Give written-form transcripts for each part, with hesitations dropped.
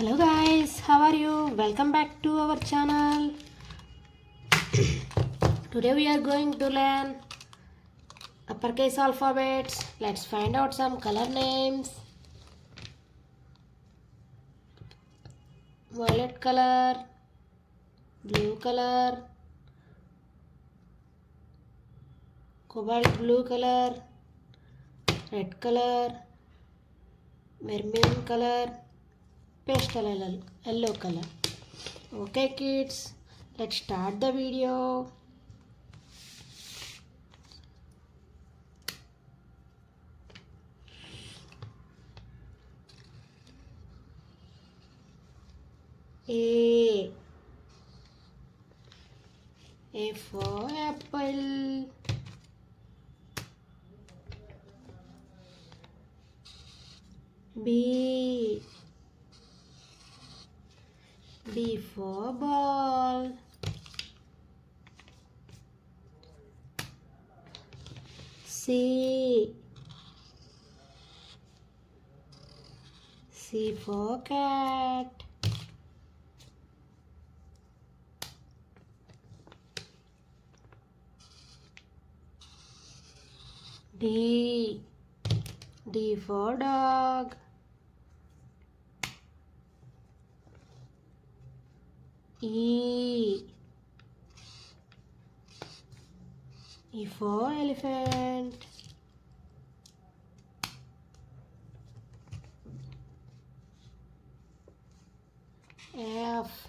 Hello guys, how are you? Welcome back to our channel. Today we are going to learn uppercase alphabets. Let's find out some color names. Violet color, blue color, cobalt blue color, red color, vermilion color, pastel yellow color. Okay kids, let's start the video. A for apple. B for ball. C for cat. D for dog. E for elephant. F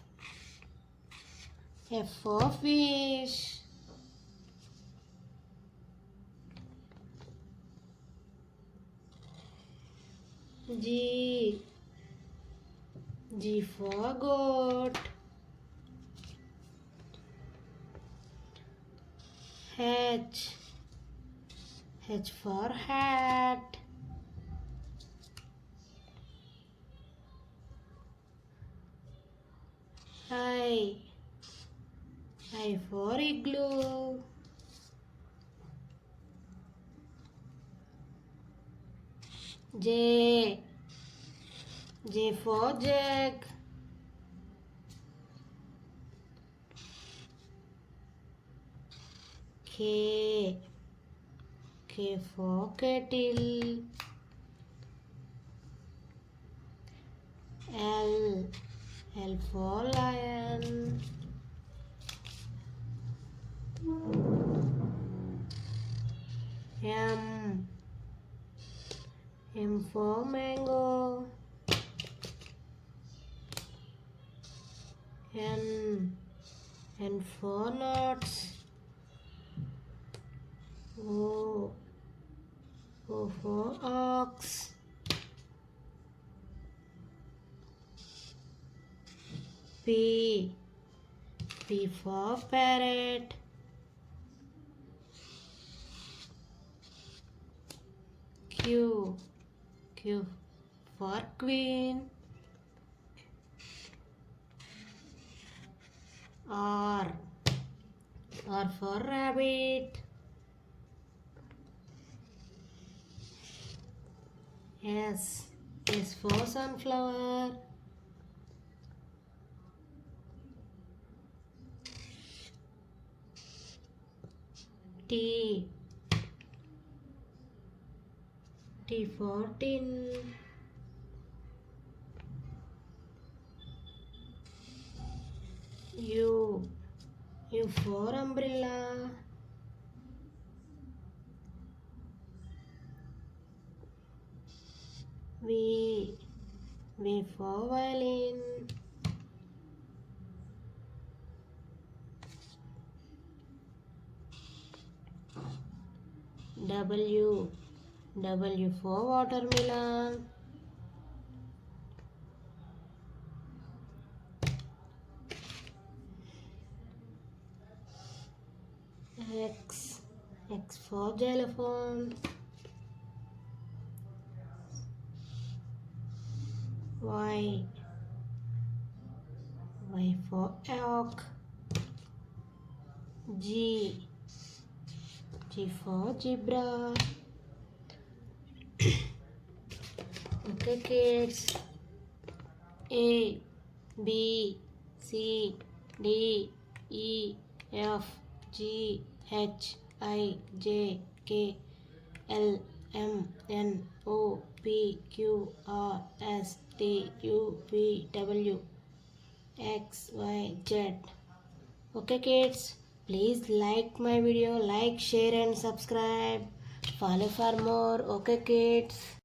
for fish. G for goat. H for hat. I for igloo. J for jug. K for kettle. L for lion. M for mango. N for nuts. O for ox. P for parrot. Q for queen. R for rabbit. S for sunflower. T for tin. U for umbrella. V for violin. W for watermelon. X for xylophone. Y for elk. G for zebra. Okay kids, A B C D E F G H I J K L M N O P Q R S T U V W X Y Z. Okay kids, please like my video, like, share and subscribe. Follow for more. Okay kids.